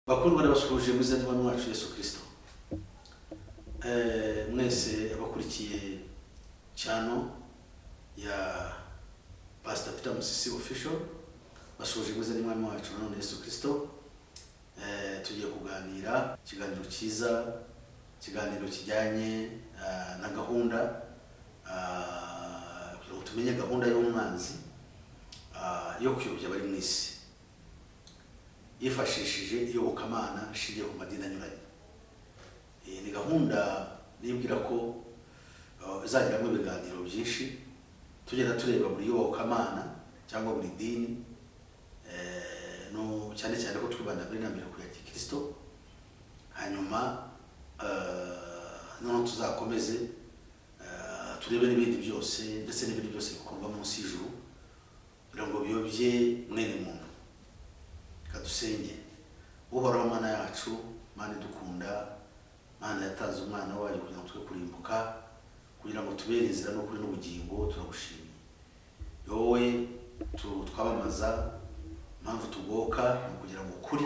bakundwa n'abasuhuje mu izina ry'Umwami wacu Yesu Kristo. Mwese abakurikiye channel ya Pastor Peter Musisi official basuhuje mu izina ry'Umwami wacu Yesu Kristo. Tugiye kuganira ikiganiro cyiza, ikiganiro kijyanye na gahunda tumenye gahunda y'umwanzi yo kuyobya bari mu isi yifashishije iyobokamana ishingiye ku madini anyuranye. Ni gahunda nibwira ko izagiramo ibiganiro byinshi tugenda tureba buri iyobokamana cyangwa buri dini, no cyane cyane ko twibanda kuri nambere ku ya Kristo, hanyuma none tuzakomeze turebe n'ibindi byose ndetse n'ibindi byose bikorwa munsi y'ijuru kugira ngo biyobye mwene muntu. Kadusenge. Uhoraho Mana yacu, Mana idukunda, Mana yatanze umwana wayo kugira ngo twe kurimbuka, kugira ngo tubere inzira no kuri n'ubugingo. Turagushimiye yowe twabamaza impamvu tugoka kugira ngo ukuri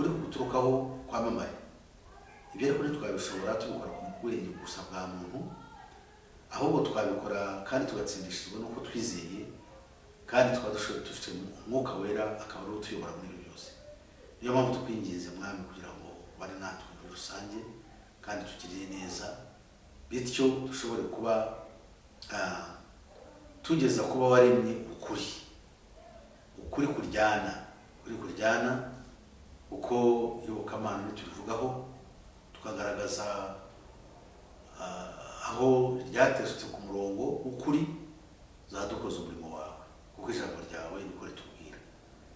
kuguturukaho kwamamare. Ibyo ariko ntitwabishobora tubikora ku bwenge gusa bwa muntu, ahubwo twabikora kandi tugatsindishizwa nuko twizeye, kandi dufite umwuka wera akaba ari utuyobora muri byose. Niyo mpamvu tukwinginze Mwami kugira ngo bari natwe muri rusange kandi tugirire neza, bityo dushobore kuba tugeza kuba waremye ukuri kuryana uko iyobokamana tubivugaho, tukagaragaza aho ryateshutse ku murongo ukuri zadukoze umurimo wawe, kuko ijambo ryawe niko ritubwira.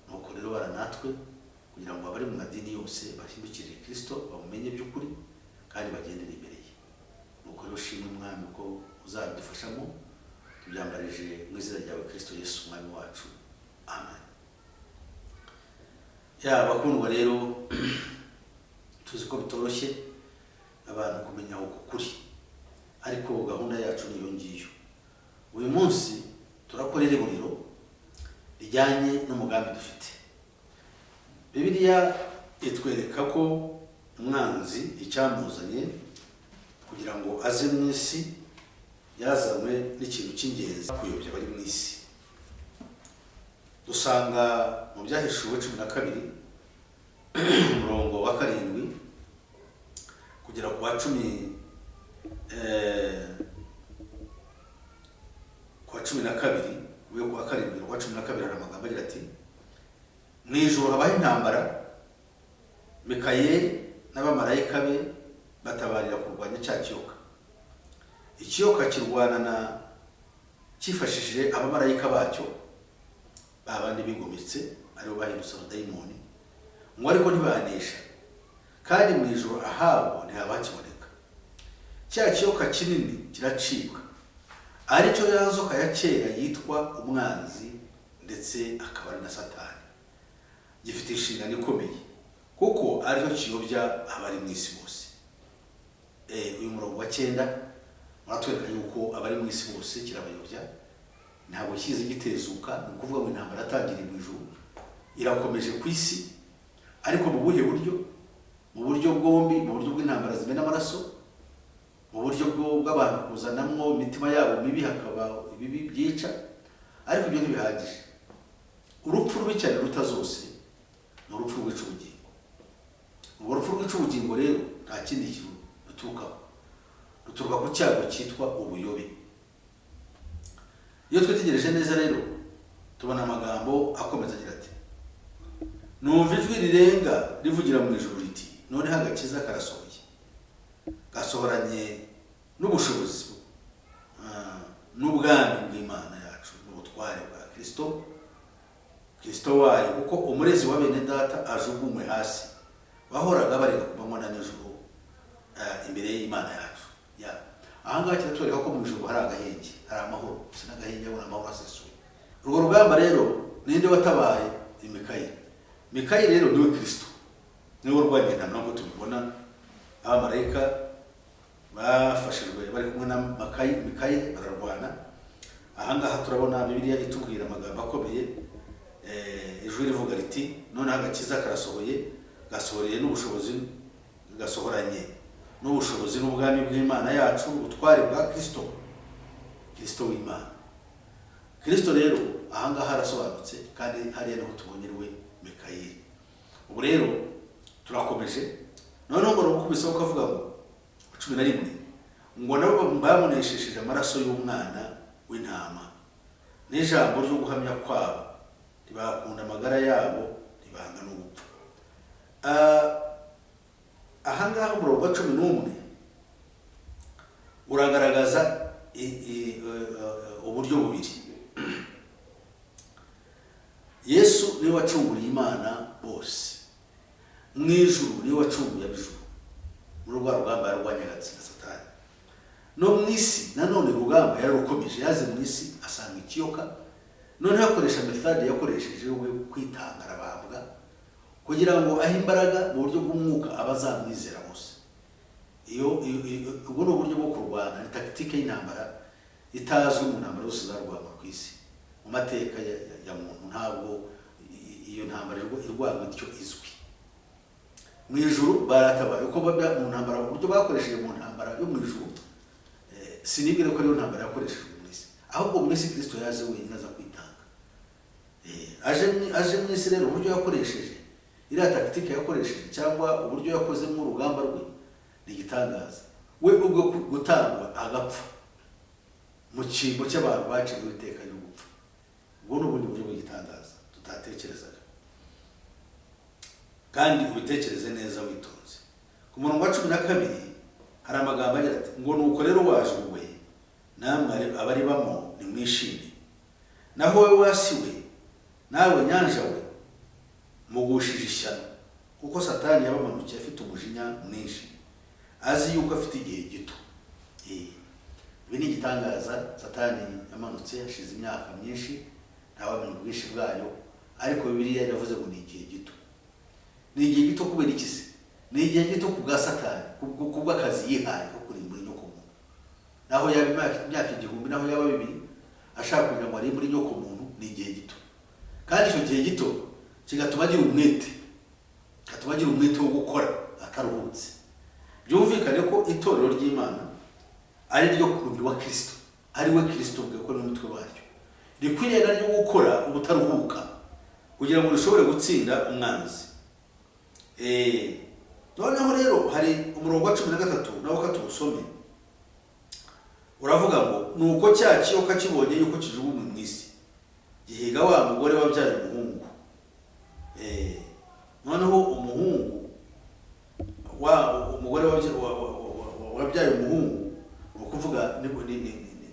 Nuko rero baranatwe kugira ngo abari mu madini yose bahindukirire Kristo, bamumenye by'ukuri kandi bagendere imbere ye. Nuko rero shimwe Mwami ko uzabidufashamo, tubyambarije mu izina ryawe Kristo Yesu Umwami wacu. Amen. Bakundwa rero, tuzi ko bitoroshye abantu kumenya ukuri, ariko gahunda yacu niyo ngiyo. Uyu munsi turakorera iburiro rijyanye n'umugambi dufite. Bibiliya itwereka ko umwanzi icyamuzanye kugira ngo aze mu isi yazanywe n'ikintu cy'ingenzi, kuyobya bari mu isi. Dusanga mu Byahishuwe 12 umurongo wa 7 kugera ku wa 12 we ku wa 7 wa 12 hari amagambo agira ati: mu ijoro habaho intambara, Mikayeli n'abamarayika be batabarira kurwanya cya kiyoka. Ikiyoka kirwana cyifashishije abamarayika bacyo, babandi bigometse aribo bahindutse abadayimoni, ngo ariko ntibanesha, kandi mu ijoro ahabo ntihabakiboneka. Cya kiyoka kinini kiracibwa, aricyo ya nzoka ya kera yitwa umwanzi ndetse akaba ari na Satani. Gifite inshingano ikomeye kuko aricyo kiyobya abari mu isi bose. Uyu murongo wa 9 uratwereka yuko abari mu isi bose kirabayobya, ntabwo kizi gitezuka. Ni ukuvuga ngo intambara yatangiriye mu ijuru irakomeje ku isi, ariko mu buhe buryo? Mu buryo bwombi, mu buryo bw'intambara zimena amaraso, mu buryo bw'abantu kuzanamwo imitima yabo mibi, hakaba ibibi byica. Ariko ibyo ntibihagije. Urupfu rubi cyane ruta zose ni urupfu rw'ica ubugingo. Urwo rupfu rw'ica ubugingo rero nta kindi kintu ruturuka ku cyago cyitwa ubuyobe. Iyo twitegereje neza rero tubona amagambo akomeza agira ati: numva ijwi rirenga rivugira mu ijuru riti, noneho agakiza karasohoye, gasohoranye n'ubushobozi n'ubwami bw'Imana yacu n'ubutware bwa Kristo wayo, kuko umurezi wa bene data ajugunywe hasi, bahoraga bareka kumanywa na nijoro imbere y'Imana yacu. Ahangaha kiratwereka ko mu ijuru hari agahenge, hari amahoro, sinagahenge abona amahoro asesuye. Urwo rugamba rero ninde watabaye? Mikayeli rero niwe Kristo, niwe urwanya intambara. Nkuko tubibona abamarayika bafashijwe bari kumwe na Mikayeli bararwana. Ahangaha turabona Bibiliya itubwira amagambo akomeye. Ijwi rivuga riti, noneho agakiza karasohoye, gasohoreye n'ubushobozi gasohoranye n'ubushobozi n'ubwami bw'Imana yacu, ubutware bwa Kristo w'Imana. Kristo rero ahangaha arasobanutse kandi hariya niho tubonyerewe Mikayeli. Ubu rero turakomeje noneho ngo rukubisaho kavuga ngo 11 ngo nabo bamuneshesheje amaraso y'umwana w'intama n'ijambo ryo guhamya kwabo, ntibakunda amagara yabo, ntibanga no gupfa. Ahangaha umurongo wa 11 uragaragaza uburyo bubiri. Yesu niwe wacunguriye Imana bose, mu ijuru niwe wacunguye ab'ijuru, muri rwa rugamba yarwanyaga atsinda Satani. No mu isi nanone rugamba yarukomeje, yaze mu isi asanga ikiyoka, none yakoresha methode yakoresheje we kwitanga arabambwa kugira ngo ahe imbaraga mu buryo bw'umwuka abazamwizera bose. Ubwo ni uburyo bwo kurwana, ni tactique y'intambara itazwi mu ntambara zose zarwanwa ku isi mu mateka ya muntu. Ntabwo iyo ntambara irwanwa ityo izwi. Mu ijuru baratabaye uko babya mu ntambara, uburyo bakoresheje mu ntambara yo mu ijuru sinibwira ko ariyo ntambara yakoreshejwe mu isi, ahubwo mu isi Kristo yaje wenyine aza kwitanga. Aje mu isi rero uburyo yakoresheje iriya tactique yakoresheje cyangwa uburyo yakoze mu rugamba rwe ni igitangaza. We ubwo gutangwa agapfa mu cyimbo cy'abantu baciriwe iteka ryo gupfa, ubwo ni ubundi buryo bw'igitangaza tutatekerezaga. Kandi ubitekereze neza witonze. Ku murongo wa 12 hari amagambo agira ati ngo nuko rero waje we namwe abari bamo nimwishime, naho we wasiwe nawe nyanja we mugushije ishyano, kuko Satani yabamanukiye afite umujinya mwinshi, azi yuko afite igihe gito. Ibi ni igitangaza. Satani yamanutse hashize imyaka myinshi, ntawamenya ubwinshi bwayo, ariko Bibiliya yavuze ngo ni igihe gito. Ni igihe gito kubera iki se? Ni igihe gito ku bwa Satani, kubw'akazi yihaye ko kurimbura inyoko muntu. Naho yaba imyaka 1000, naho yaba 2 ashaka kugira ngo arimbure inyoko muntu, ni igihe gito. Kandi icyo gihe gito kigatuma agira umwete wo gukora ataruhutse. Byumvikane ko itorero ry'Imana ari ryo kumubiri wa Kristo, ari we Kristo ubwe ko n'umutwe waryo, rikwiriye naryo gukora ubutaruhuka kugira ngo rishobore gutsinda umwanzi. Noneho rero hari umurongo wa 13 nawo katubusome, uravuga ngo nuko cya kiyoka kibonye yuko kijugunywe mu isi gihiga wa mugore wabyaye umuhungu. Noneho umuhungu umugore wabyaye umuhungu ni ukuvuga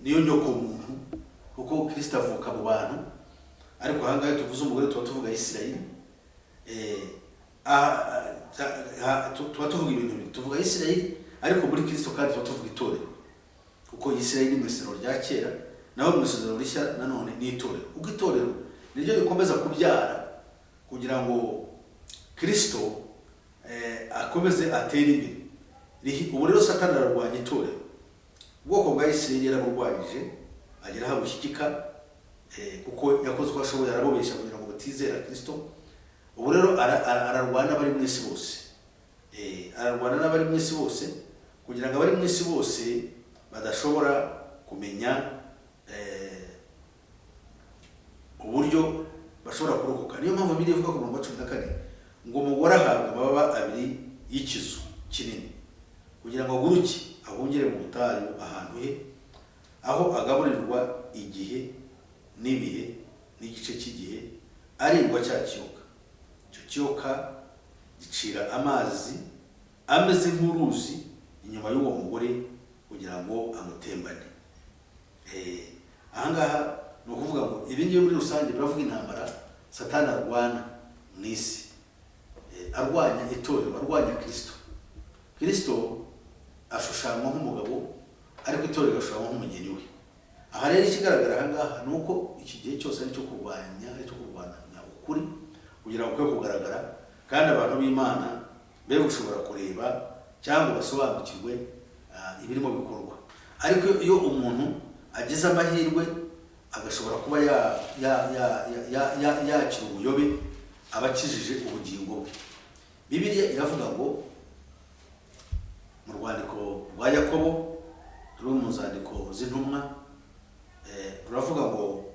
niyo nyoko muntu, kuko Kristo avuka mu bantu, ariko ahangahe tuvuze umugore tuba tuvuga Isirayeli. Tuba tuvuga ibintu bibiri, tuvuga Isirayeli ariko muri Kristo kandi tuba tuvuga itorero, kuko Isirayeli mu isezerano rya kera, naho mu isezerano rishya nanone ni itorero. Ubwo itorero niryo rikomeza kubyara kugira ngo Kristo akomeze atere imbere. Ubu rero Satani ararwanya itorero, ubwoko bwa Isirayeli yaraburwanyije agera aho bushyikika, kuko yakoze uko ashoboye arabobeshya kugira ngo batizera Kristo. Ubu rero ararwana n'abari mu isi bose, ararwana n'abari mu isi bose kugira ngo abari mu isi bose badashobora kumenya uburyo bashobora kurokoka. Niyo mpamvu Bibiliya ivuga ku murongo wa 14 ngo umugore ahabwa amababa 2 y'ikizu kinini kugira ngo aguruke ahungire mu butayu ahantu he, aho agaburirwa igihe n'ibihe n'igice cy'igihe, arindwa cya kiyoka. Icyo kiyoka gicira amazi ameze nk'uruzi inyuma y'uwo mugore kugira ngo amutembane. Ahangaha ni ukuvuga ngo ibi ngibi muri rusange biravuga intambara Satani arwana mu isi, arwanya itorero, arwanya Kristo. Kristo ashushanywa nk'umugabo, ariko itorero ashushanywa nk'umugeni we. Aha rero ikigaragara ahangaha ni uko iki gihe cyose ari cyo kurwanya ukuri kugira ngo kwe kugaragara, kandi abantu b'Imana be gushobora kureba cyangwa basobanukirwe ibirimo bikorwa. Ariko iyo umuntu agize amahirwe agashobora kuba yakira ubuyobe, abakijije ubugingo bwe. Bibiliya iravuga ngo mu rwandiko rwa Yakobo ruri mu nzandiko z'intumwa ruravuga ngo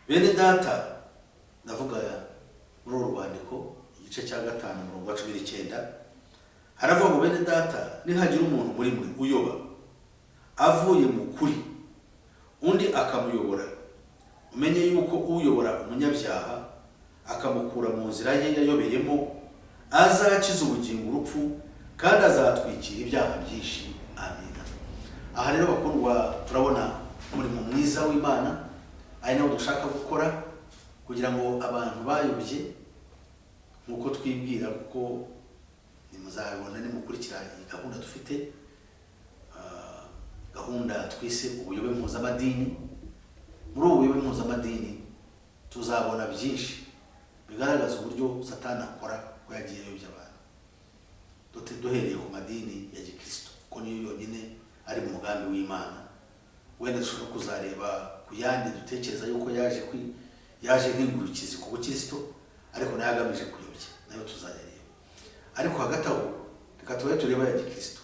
bene data, ndavuga muri uru rwandiko igice cya 5:19 haravuga ngo bene data, nihagira umuntu muri mwe uyoba avuye mu kuri undi akamuyobora, umenye yuko uyobora umunyabyaha akamukura mu nzira ye yayobeyemo azakiza ubugingo urupfu kandi azatwikira ibyaha byinshi. Amina. Aha rero bakundwa, turabona umurimo mwiza w'Imana ari nawo dushaka gukora kugira ngo abantu bayobye nkuko twibwira, kuko nimuzabibona nimukurikira iyi gahunda dufite, gahunda twise ubuyobe mpuzamadini. Muri ubu buyobe mpuzamadini tuzabona byinshi bigaragaza uburyo Satani akora ko yagiye ayobya abantu, duhereye ku madini ya Gikristo ko niyo yonyine ari mu mugambi w'Imana. Wenda dushobora kuzareba ku yandi dutekereza yuko yaje nk'ingurukizi ku Bukristo, ariko nayo agamije kuyobya, nayo tuzayareba. Ariko hagati aho reka tubaye tureba ya Gikristo.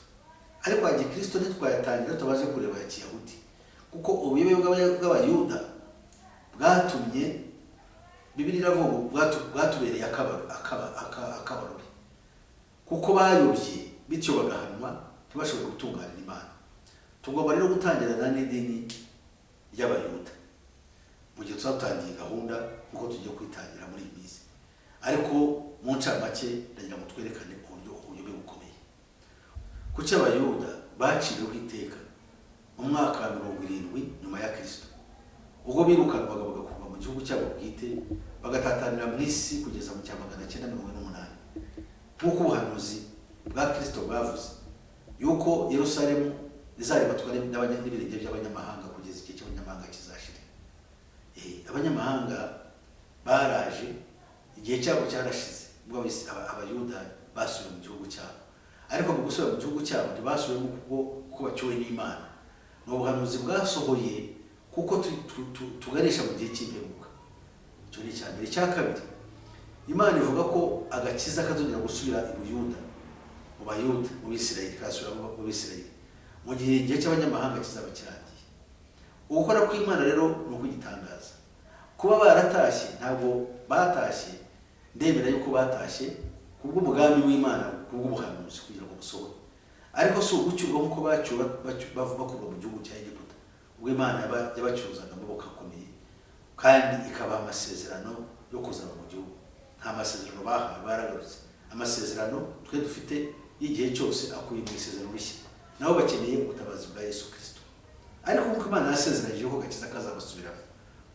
Ariko ya Gikristo ntitwayatangira tubaje kureba ya Kiyahudi, kuko ubuyobe bw'Abayuda bwatumye Bibiliya iravuga ngo bwatubereye akabarore, kuko bayobye bityo bagahanwa ntibashobore gutunganira Imana. Tugomba rero gutangirana n'idini ry'Abayuda mu gihe tuzatangiye gahunda nkuko tugiye kwitangira muri iyi minsi. Ariko mu ncamake ndagira ngo twerekane uburyo ubuyobe bukomeye. Kuki Abayuda baciriweho iteka mu mwaka wa 70 nyuma ya Kristo, ubwo birukanwaga bagakurwa mu gihugu cyabo bwite bagatatanira mu isi kugeza mu 948, nk'uko ubuhanuzi bwa Kristo bwavuze yuko Yerusalemu izarebatwa n'ibirenge by'abanyamahanga kugeza igihe cy'abanyamahanga kizashira. Abanyamahanga baraje, igihe cyabo cyarashize, ubwo Abayuda basubiye mu gihugu cyabo. Ariko mu gusubira mu gihugu cyabo ntibasubiyemo kuko bacyuwe n'Imana. Ni ubuhanuzi bwasohoye kuko tuganisha mu gihe cy'imperuka. Icyo ni icya mbere. Icya kabiri, Imana ivuga ko agakiza kazongera gusubira i Buyuda, mu Bayuda, mu Bisirayeli, kasubira mu Bisirayeli mu gihe cy'abanyamahanga kizaba kirangiye. Ugukora kw'Imana rero ni ukugitangaza. Kuba baratashye, ntabwo batashye ndemera yuko batashye kubw'umugambi w'Imana, kubw'ubuhanuzi kugira ngo busohore, ariko si ugucyurwa nk'uko bakurwa mu gihugu cya Egiputa, ubwo Imana yabacyuzaga amaboko akomeye kandi ikabaha amasezerano yo kuzaba mu gihugu. Nta masezerano bahawe, baragarutse. Amasezerano twe dufite y'igihe cyose akubiye mu isezerano rishya, nabo bakeneye ubutabazi bwa Yesu Kristo. Ariko nk'uko Imana yasezeranyije ko agakiza kazabasubiramo,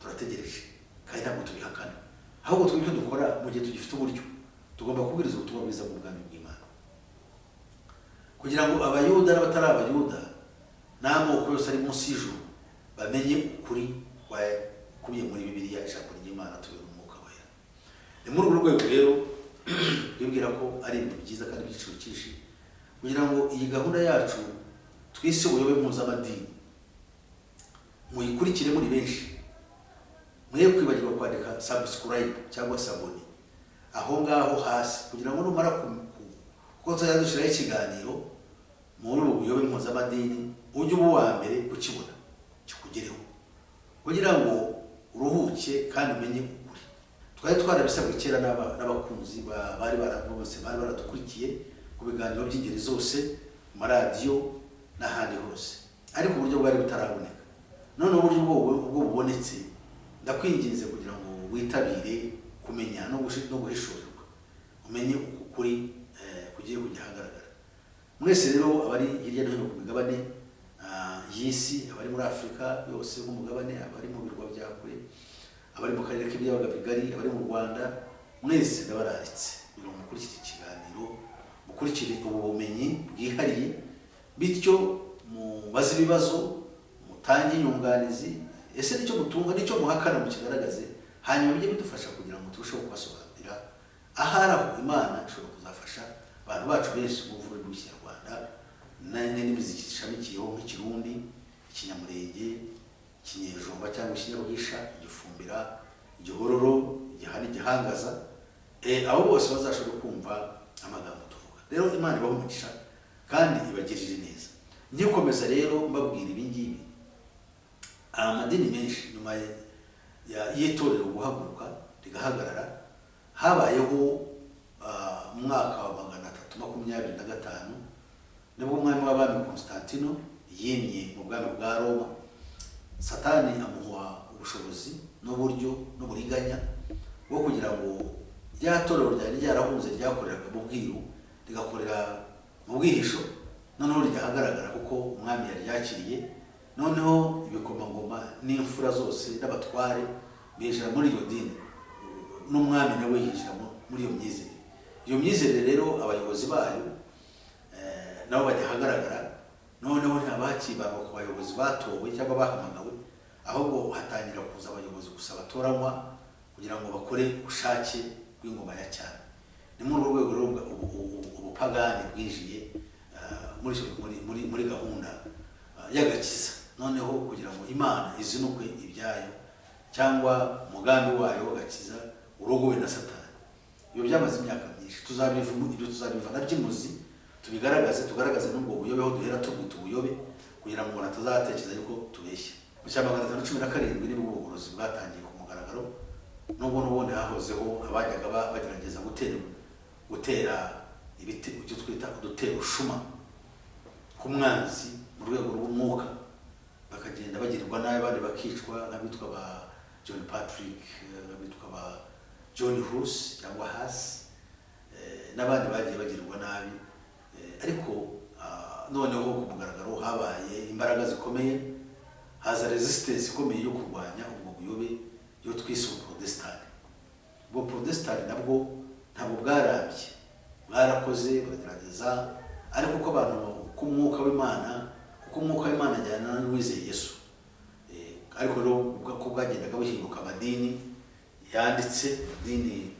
turategereje kandi ntabwo tubihakana. Ahubwo twebwe dukora mu gihe tugifite uburyo, tugomba kubwiriza ubutumwa bwiza bw'ubwami bw'Imana, kugira ngo Abayuda n'abatari Abayuda n'amoko yose ari munsi y'ijuru bamenye ukuri kubiye muri Bibiliya, ijambo ry'Imana tubera umwuka wera. Ni muri urwo rwego rero bibwira ko ari ibintu byiza kandi by'igiciro cyinshi kugira ngo iyi gahunda yacu twise ubuyobe mpuzamadini muyikurikire muri benshi. Mwe kwibagirwa kwandika subscribe cyangwa sabone aho ngaho hasi, kugira ngo numara kuko tuzadushyiraho ikiganiro muri ubu buyobe mpuzamadini ujye uba uwa mbere kukibona kikugereho, kugira ngo uruhuke kandi umenye ukuri. Twari twarabisabwe kera n'abakunzi bari baradukurikiye ku biganiro by'ingeri zose, mu maradiyo n'ahandi hose, ariko uburyo bwari butaraboneka. None uburyo ubwo bubonetse, ndakwinginze kugira ngo witabire kumenya no guhishurirwa, umenye ukuri kugiye kujya ahagaragara. Mwese rero abari hirya no hino ku migabane y'isi, abari muri Afurika yose nk'umugabane, abari mu birwa bya kure, abari mu karere k'ibiyaga bigari, abari mu Rwanda, mwese ndabararitse kugira ngo mukurikire ikiganiro, mukurikire ubu bumenyi bwihariye, bityo mubaze ibibazo, mutange inyunganizi, ese nicyo mutunga nicyo muhakana mukigaragaze, hanyuma bijye bidufasha kugira ngo turusheho kubasobanurira ahari aho Imana ishobora kuzafasha abantu bacu benshi mu mvugo y'Ikinyarwanda n'indimi zishamikiyeho nk'Ikirundi, Ikinyamurenge, Ikinyejomba cyangwa Ikinyarwisha, Igifumbira, Igihororo, Igihani, Igihangaza, abo bose bazashobora kumva amagambo tuvuga. Rero Imana ibaha umugisha kandi ibagirire neza. Ngikomeza rero mbabwira ibi ngibi, amadini menshi nyuma y'itorero guhaguruka rigahagarara, habayeho mu mwaka wa 325 nibwo umwami w'abami Constantino yimye mu bwami bwa Roma. Satani amuha ubushobozi n'uburyo n'uburiganya bwo kugira ngo rya torero ryari ryarahunze ryakoreraga mu bwiru rigakorera mu bwihisho, noneho ryahagaragara kuko umwami yari yakiriye. Noneho ibikomangoma n'imfura zose n'abatware binjira muri iyo dini, n'umwami nawe yinjira muri iyo myizerere. Iyo myizerere rero abayobozi bayo nabo bajya hagaragara, noneho ntabakibaba ku bayobozi batowe cyangwa bahamagawe, ahubwo hatangira kuza abayobozi gusa batoranywa kugira ngo bakore ubushake bw'ingoma ya cyane. Ni muri urwo rwego ubupagani bwinjiye muri gahunda y'agakiza, noneho kugira ngo Imana izinukwe ibyayo cyangwa umugambi wayo w'agakiza urogowe na Satani. Ibyo byamaze imyaka myinshi, tuzabiva na by'imuzi tugaragaze n'ubwo buyobe aho duhera tubwita ubuyobe, kugira ngo umuntu atazatekereza yuko tubeshya. Mu cya 517 nibwo ubugorozi bwatangiye ku mugaragaro, nubwo n'ubundi hahozeho abajyaga bagerageza gutera ibiti icyo twita udutero shuma ku mwanzi mu rwego rw'umwuka, bakagenda bagirirwa nabi, abandi bakicwa, nk'abitwa ba John Patrick, nk'abitwa ba John Hus cyangwa Hasi, n'abandi bagiye bagirirwa nabi. Ariko noneho ku mugaragaro habaye imbaraga zikomeye, haza resistance ikomeye yo kurwanya ubwo buyobe yo twise Protestant. Ubwo Protestant nabwo ntabwo bwarambye, bwarakoze baragerageza, ariko uko abantu k'umwuka w'Imana ajyana n'uwizeye Yesu, ariko rero ko bwagendaga buhinduka amadini yanditse, amadini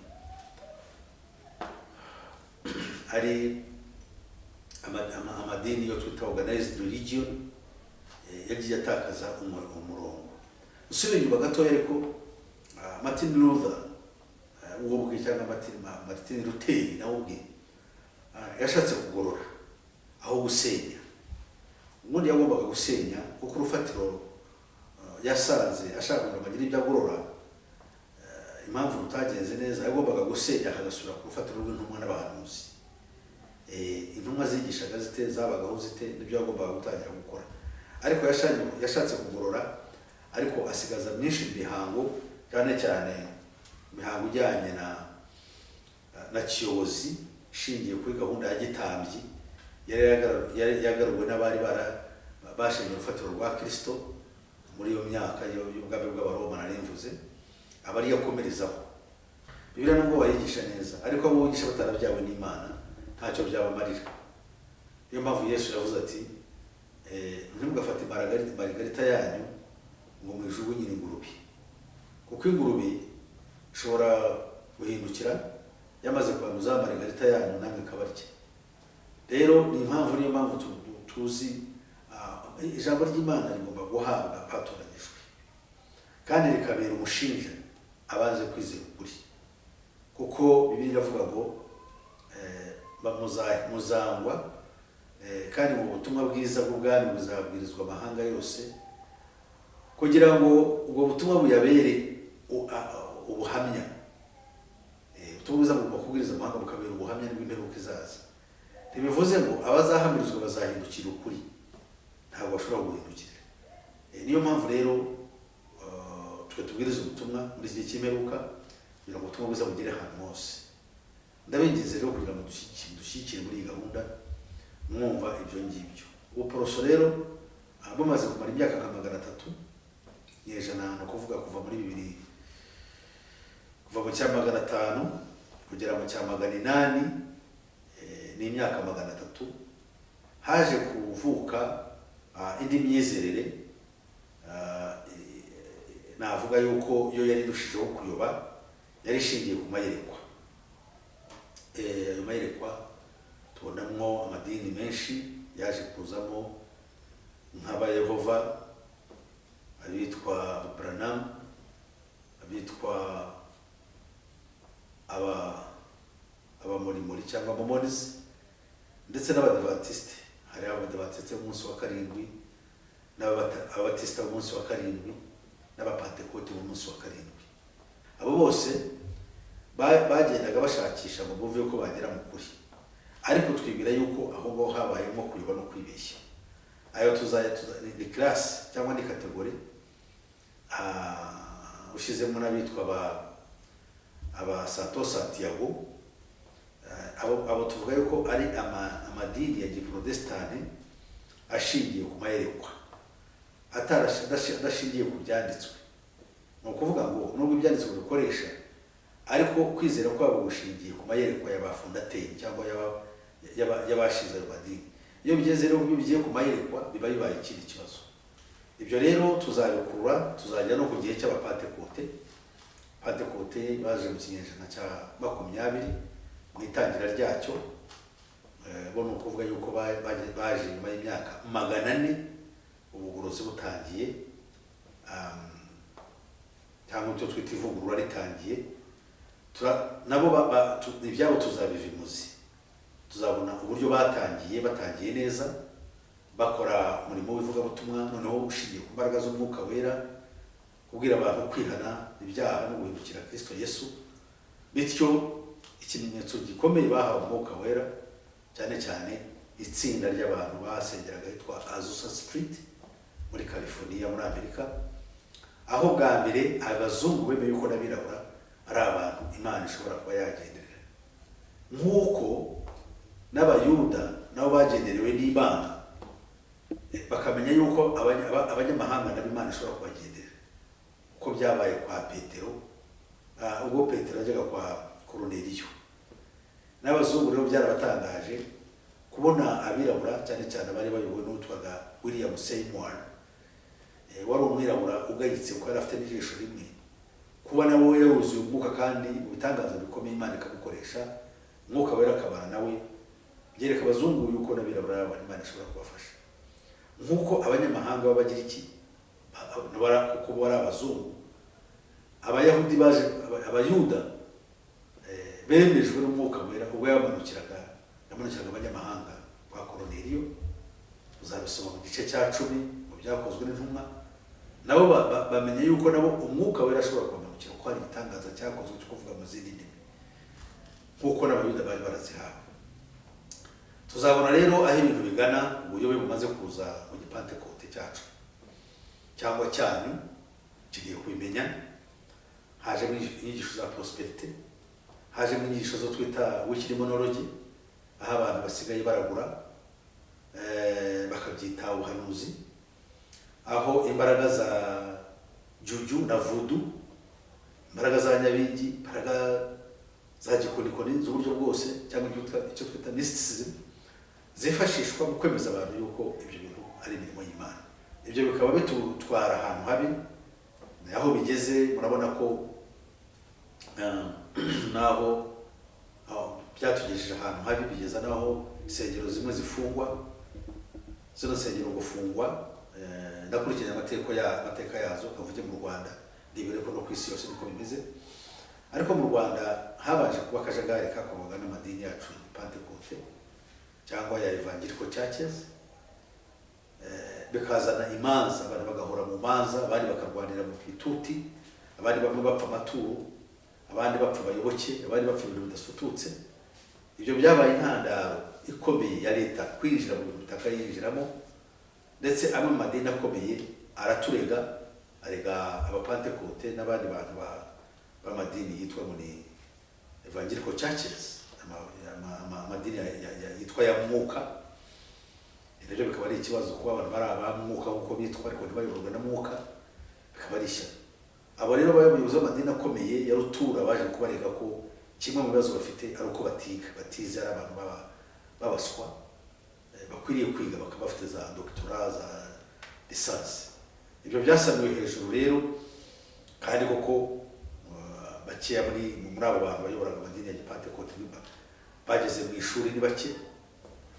ari amadini yo twita organized religion, yagiye atakaza umurongo. Usubira inyuma gatoya ariko Martin Luther uwo bwe cyangwa Martin Luther nawe ubwe yashatse kugorora aho gusenya. Ubundi yagombaga gusenya kuko urufatiro yasanze ashaka ngo bagire ibyo agorora, impamvu rutagenze neza, yagombaga gusenya agasura ku rufatiro rw'intumwa n'abahanuzi. Intumwa zigishaga zite, zabagaho zite, nibyo yagombaga gutangira gukora. Ariko yashatse kugorora, ariko asigaza myinshi imihango, cyane cyane imihango ijyanye na kiyobozi ishingiye kuri gahunda ya gitambyi yari yagaruwe n'abari bashinze urufatiro rwa Kristo muri iyo myaka y'ubwami bw'Abaroma narimvuze, abari yakomerezaho. Bibiliya nubwo bayigisha neza, ariko abo bigisha batarabyawe n'Imana ntacyo byabamarira. Niyo mpamvu Yesu yavuze ati ntimugafate margarita yanyu ngo mwijugunyire ingurube, kuko ingurube ishobora guhindukira yamaze kwanuza margarita yanyu namwe ikabarya. Rero niyo mpamvu tuzi ijambo ry'Imana rigomba guhabwa abatoranyijwe, kandi rikabera umushinja abanze kwizera ukuri, kuko Bibiliya iravuga ngo muzangwa, kandi mu butumwa bwiza bw'ubwami buzabwirizwa amahanga yose, kugira ngo ubwo butumwa buyabere ubuhamya. Ubutumwa bwiza bugomba kubwiriza amahanga bukabera ubuhamya n'imperuka izaza. Ntibivuze ngo abazahamirizwa bazahindukira ukuri, ntabwo bashobora guhindukira. Niyo mpamvu rero twe tubwiriza ubutumwa muri iki gihe cy'imperuka, kugira ngo ubutumwa bwiza bugere ahantu hose. Ndabingize rero kugira ngo dushyikire muri iyi gahunda mwumva ibyo ngibyo. Ubuporoso rero bumaze kumara imyaka nka 300, ni ukuvuga kuva muri 2000, kuva mu cya 500 kugera mu cya 800, ni imyaka 300. Haje kuvuka indi myizerere, navuga yuko yo yari irushijeho kuyoba, yari ishingiye ku mayerekwa. Ayo mayerekwa tubonamo amadini menshi yaje kuzamo, nk'Abayehova, abitwa Branham, abitwa abamorimori cyangwa abamonizi ndetse n'abadivantisite. Hari abadivantisite b'umunsi wa karindwi n'ababatisita b'umunsi wa karindwi n'abapantekote b'umunsi wa karindwi. Abo bose bagendaga bashakisha ngo bumve ko bagera mu kuri, ariko twibwira yuko aho ngaho habayemo kuyoba no kwibeshya. Ayo ni class cyangwa ni kategori ushizemo n'abitwa aba Santo Santiago. Abo tuvuga yuko ari amadini ya Giprotestani ashingiye ku mayerekwa adashingiye ku byanditswe. Ni ukuvuga ngo nubwo ibyanditswe bikoresha, ariko kwizera kwabo gushingiye ku mayerekwa y'abafondateri cyangwa y'abashize ayo madini. Iyo bigeze rero bigiye ku mayerekwa biba bibaye ikindi kibazo. Ibyo rero tuzabikurura, tuzajya no ku gihe cy'abapantekote. Pantekote baje mu kinyejana cya 20 mu itangira ryacyo. Bo ni ukuvuga yuko baje nyuma y'imyaka 400 ubugorozi butangiye, cyangwa icyo twita ivugurura ritangiye. Nabo ibyabo tuzabivimuzi, tuzabona uburyo batangiye neza, bakora umurimo w'ivugabutumwa noneho ushingiye ku mbaraga z'umwuka wera, kubwira abantu kwihana ibyaha no guhindukira Kristo Yesu. Bityo ikimenyetso gikomeye bahawe umwuka wera, cyane cyane itsinda ry'abantu basengeraga hitwa Azusa Street muri California muri Amerika, aho bwa mbere abazungu bemeye yuko n'abirabura ari abantu Imana ishobora kuba yagenderera, nk'uko n'abayuda nabo bagenderewe n'Imana, bakamenya yuko abanyamahanga nabo Imana ishobora kubagenderera, uko byabaye kwa Petero, ubwo Petero ajyaga kwa Koruneliyo. N'abazungu rero byarabatangaje kubona abirabura, cyane cyane bari bayobowe n'utwaga William Seymour, wari umwirabura ugayitse kuko yari afite n'ijisho rimwe, kuba nawe yaruzuye umwuka kandi mu bitangaza bikomeye Imana ikamukoresha, umwuka wera akabana nawe, byereka abazungu yuko n'abirabura Imana ishobora kubafasha. Nk'uko abanyamahanga b'Abagiriki kuko bari abazungu, Abayahudi baje, Abayuda bemejwe n'umwuka wera ubwo yamanukiraga abanyamahanga kwa Koruneliyo. Uzabisoma mu gice cya 10 mu byakozwe n'intumwa. Nabo bamenye yuko nabo umwuka wera ashobora kubamanukira, ko hari igitangaza cyakozwe cyo kuvuga mu zindi ndimi nk'uko n'Abayuda bari barazihawe. Tuzabona rero aho ibintu bigana ubuyobe bumaze kuza mu gipantekote cyacu cyangwa cyanyu, kigiye kubimenya. Haje mu inyigisho za prosperity, haje mu inyigisho zo twita wikirimonology, aho abantu basigaye baragura bakabyita ubuhanuzi, aho imbaraga za juju na voodoo, imbaraga za nyabingi, imbaraga za gikonikoni z'uburyo bwose cyangwa icyo twita mysticism zifashishwa mu kwemeza abantu yuko ibyo bintu ari imirimo y'Imana. Ibyo bikaba bitutwara ahantu habi, aho bigeze murabona ko naho byatugejeje ahantu habi, bigeza naho insengero zimwe zifungwa. Zino nsengero gufungwa ndakurikirana amateka yazo, kavuge mu Rwanda, nibere ko no ku isi yose niko bimeze. Ariko mu Rwanda habanje kuba akajagari kakorwaga n'amadini yacu ya Pentecote cyangwa ya Evangelical Churches, bikazana imanza, abantu bagahora mu manza, abandi bakarwanira mu kwituti, abandi bamwe bapfa amaturo, abandi bapfa abayoboke, abandi bapfa ibintu bidasututse. Ibyo byabaye intandaro ikomeye ya leta kwinjira mu bitaka yinjiramo, ndetse amwe mu madini akomeye araturega, arega abapantekote n'abandi bantu b'amadini yitwa ngo ni Evangelical Churches, amadini yitwa ya mwuka. Rero bikaba ari ikibazo kuba abantu bari abamwuka uko bitwa ariko ntibayoborwe na mwuka, bikaba ari ishyano. Abo rero bayobozi b'amadini akomeye ya rutura baje kubareka ko kimwe mu bibazo bafite ari uko batize, ari abantu babaswa, bakwiriye kwiga bakaba bafite za doctorat za licence. Ibyo byasanuye hejuru rero, kandi koko bakeya muri abo bantu bayoboraga amadini ya Pentecote bageze mu ishuri ni bake,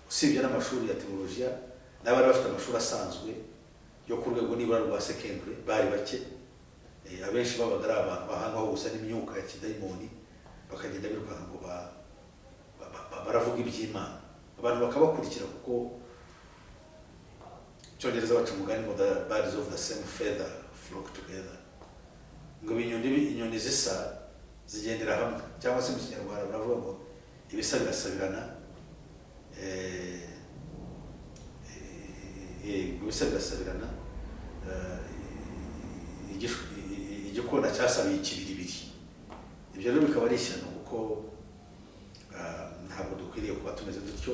usibye n'amashuri ya teologiya n'abari bafite amashuri asanzwe yo ku rwego nibura rwa secondary bari bake. Abenshi babaga ari abantu bahangwaho gusa n'imyuka ya kidayimoni, bakagenda birukanka ngo bavuga iby'Imana abantu bakabakurikira kuko Cyongereza baca umugani ngo the birds of the same feather flock together, ngo inyoni zisa zigendera hamwe, cyangwa se mu Kinyarwanda baravuga ngo ibisa birasabirana, ibisa birasabirana, igikona cyasabiye ikibiribiri. Ibyo rero bikaba ari ishyano kuko ntabwo dukwiriye kuba tumeze dutyo.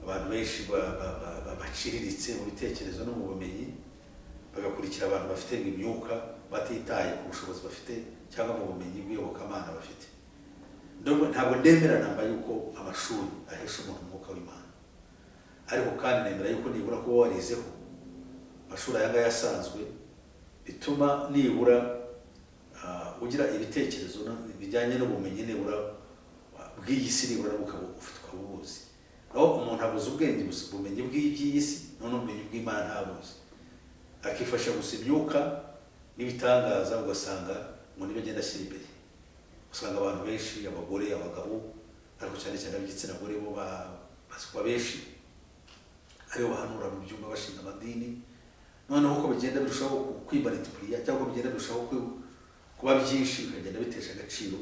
Abantu benshi baciriritse mu bitekerezo no mu bumenyi bagakurikira abantu bafite imyuka batitaye ku bushobozi bafite cyangwa mu bumenyi bw'iyobokamana bafite. Ntabwo ndemera namba yuko amashuri ahesha umuntu umwuka w'Imana, ariko kandi nemera yuko nibura kuba warizeho amashuri aya ngaya asanzwe bituma nibura ugira ibitekerezo bijyanye n'ubumenyi nibura bw'iyi si, nibura ukaba ubuzi. Aho umuntu abuze ubwenge ubumenyi bw'iyi si, none ubumenyi bw'Imana ntabuzi, akifasha gusa imyuka n'ibitangaza, ugasanga umuntu ibyo agenda ashyira imbere. Usanga abantu benshi, abagore, abagabo, ariko cyane cyane ab'igitsina gore bo bazwa benshi aribo bahanura mu byumba bashinga amadini. Noneho uko bigenda birushaho kwimanipulira cyangwa bigenda birushaho kuba byinshi, bikagenda bitesha agaciro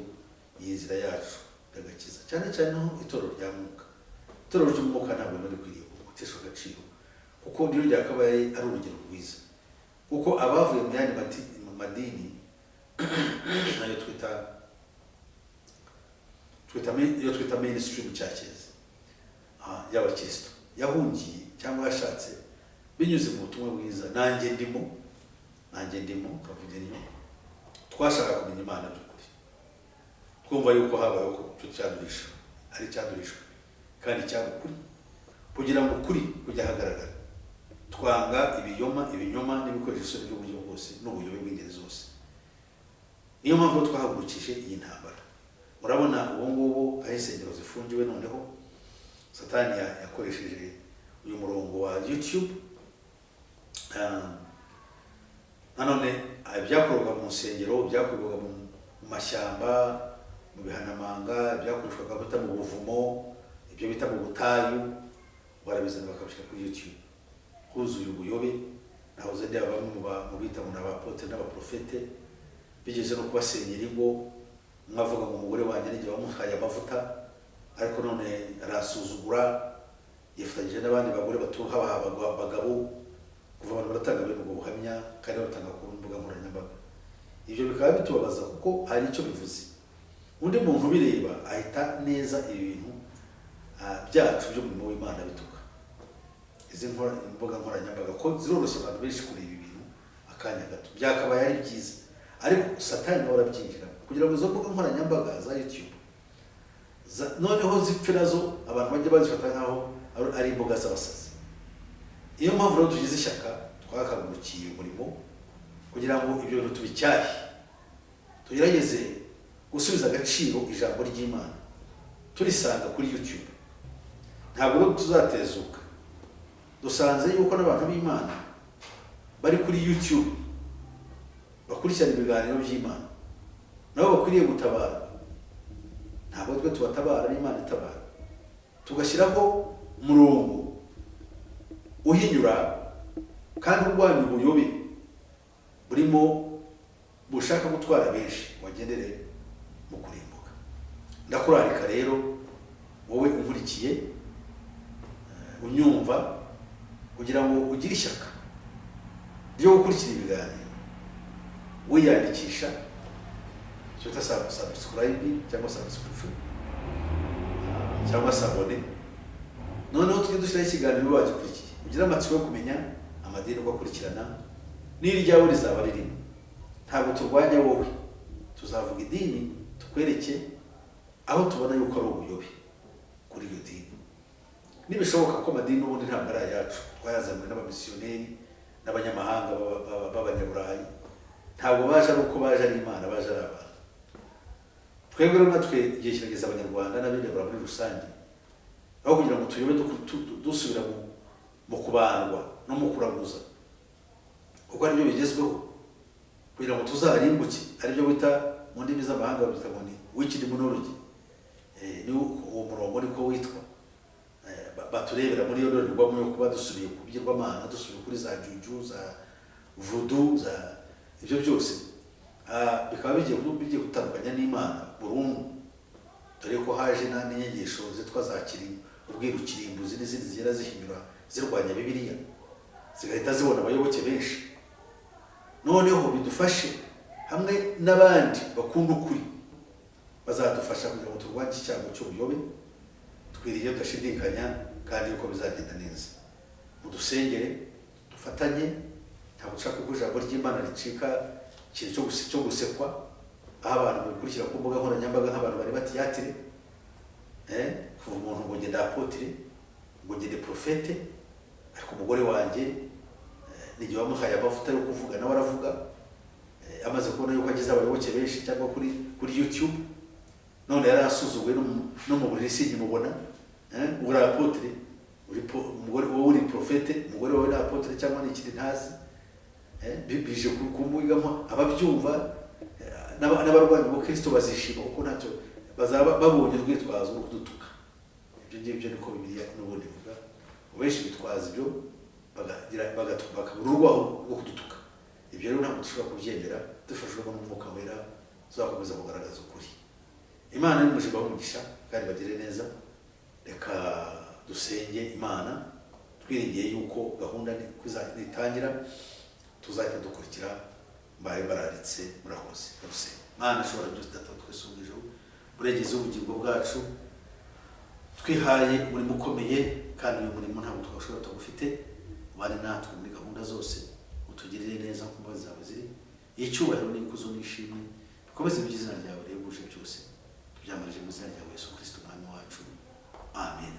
iyi nzira yacu y'agakiza, cyane cyane aho itorero rya Mwuka. Itorero ry'Umwuka ntabwo riba rikwiriye guteshwa agaciro, kuko niyo ryakabaye ari urugero rwiza. Kuko abavuye mu yandi madini nayo twita mainstream churches y'abakristo, yahungiye cyangwa yashatse binyuze mu butumwa bwiza. Nanjye ndimo kavuge niyo twashaka kumenya Imana by'ukuri, twumva yuko habayeho ko cyadurisha ari cyadurishwe kandi cyabukuri, kugira ngo ukuri kujya hagaragara. Twanga ibinyoma n'ibikoresho by'uburyo bwose n'ubuyobe bw'ingeri zose. Niyo mpamvu twahagurukije iyi ntambara. Murabona ubu ngubu aho insengero zifungiwe, noneho Satani yakoresheje uyu murongo wa YouTube. Nanone ibyakorwaga mu nsengero, byakorwaga mu mashyamba, mu bihanamanga, byakoreshwaga mu buvumo, ibyo bita mu butayu, barabizana bakabishyira kuri YouTube. Huzuye ubuyobe, naho zende bamwe mu bita ngo n'abapote n'abaprofete, bigeze no kubasenyera ingo. Mwavuga ngo umugore wanjye n'igihe bamuhaye amavuta, ariko none arasuzugura, yifatanyije n'abandi bagore batuha abagabo. Kuva abantu baratanga bene ubwo buhamya kandi batanga ku mbuga nkoranyambaga. Ibyo bikaba bitubabaza kuko hari icyo bivuze. Undi muntu bireba ahita neza ibi bintu byacu by'umurimo w'Imana bituka. Izi mbuga nkoranyambaga ko ziroroshye abantu benshi kuri ibi bintu akanya gato, byakabaye ari byiza, ariko Satani nawe arabyinjira kugira ngo izo mbuga nkoranyambaga za YouTube noneho zipfe nazo, abantu bajye bazifata nkaho ari imbuga z'abasazi. Iyo mpamvu rero tugize ishyaka twakagurukiye umurimo kugira ngo ibyo bintu tubicyahe, tugerageze gusubiza agaciro ijambo ry'Imana turisanga kuri YouTube. Ntabwo rero tuzatezuka dusanze yuko n'abantu b'Imana bari kuri YouTube bakurikirana ibiganiro by'Imana, nabo bakwiriye gutabara. Ntabwo twe tubatabara, n'Imana itabara. Tugashyiraho umurongo uhinyura kandi urwanya ubuyobe burimo bushaka gutwara benshi wagendere mu kurimbuka. Ndakurarika rero wowe unkurikiye unyumva, kugira ngo ugire ishyaka ryo gukurikira ibiganiro, wiyandikisha icyo utasaba subscribe cyangwa subscription cyangwa sabone. Noneho tujye dushyiraho ikiganiro wagikurikiye, ugira amatsiko yo kumenya amadini uko akurikirana n'iryawe rizaba ririmo. Ntabwo turwanya wowe, tuzavuga idini tukwereke aho tubona yuko ari ubuyobe kuri iyo dini. Nibishoboka ko amadini ubundi ntabwo ari ayacu, twayazanywe n'abamisiyoneri n'abanyamahanga b'abanyaburayi. Ntabwo baje ari uko baje ari Imana, baje ari abantu. Twebwe rero natwe igihe kirageze Abanyarwanda n'abirabura muri rusange, aho kugira ngo tuyobe dusubira mu kubandwa no mu kuraguza, kuko aribyo bigezweho, kugira ngo tuzarimbuke, aribyo bita mu ndimi z'amahanga babita ngo ni wicked monology. Ni uwo murongo niko witwa, baturebera muri iyo ndorerwamo yo kuba dusubiye ku bigirwamana, dusubiye kuri za juju, za vudu, za ibyo byose bikaba bigiye gutandukanya n'Imana burundu, dore ko haje n'inyigisho zitwa za ubwiru kirimbuzi n'izindi zigera zihinyura zirwanya Bibiliya, zigahita zibona abayoboke benshi. Noneho bidufashe hamwe n'abandi bakunda ukuri bazadufasha kugira ngo turwanye icyago cy'ubuyobe, twiriye tudashidikanya kandi yuko bizagenda neza. Mudusengere, dufatanye, ntabwo ushaka ko ijambo ry'Imana ricika ikintu cyo gusekwa, aho abantu bakurikira ku mbuga nkoranyambaga nk'abantu bari batiyatire, kuva umuntu ngo ngende apotire, ngo ngende profete, ariko umugore wanjye n'igihe wamuhaye amavuta yo kuvuga nawe aravuga, amaze kubona yuko ageze abayoboke benshi cyangwa kuri YouTube, none yari asuzuguwe no mu buriri sinkimubona. Uri apotire, umugore wowe uri profete, umugore wawe ni apotire cyangwa ni ikindi ntazi. Bije kumugamo ababyumva n'abarwanya ubukristo bazishima kuko ntacyo bazaba babonye urwitwazo rwo kudutuka. Ibyo ngibyo niko Bibiliya n'ubundi bivuga, benshi bitwaza ibyo bakabura rwo kudutuka. Ibyo rero ntabwo dushobora kubyemera, dufashijwe n'Umwuka Wera tuzakomeza kugaragaza ukuri. Imana ni umujiba w'umugisha kandi bagire neza. Reka dusenge Imana twiringiye yuko gahunda nitangira tuzahita dukurikira. Mbaye bararitse, murakoze. Mana ashobora byose data twese mu ijuru, urengeze ubugingo bwacu, twihaye umurimo ukomeye kandi uyu murimo ntabwo twashobora tugufite. Bari natwe muri gahunda zose, utugirire neza ku mbabazi zawe ziri icyubahiro n'ikuzo n'ishimwe, bikomeze mu izina ryawe rihebuje byose, tubyamarije mu izina rya Yesu Kristo umwami wacu. Amen.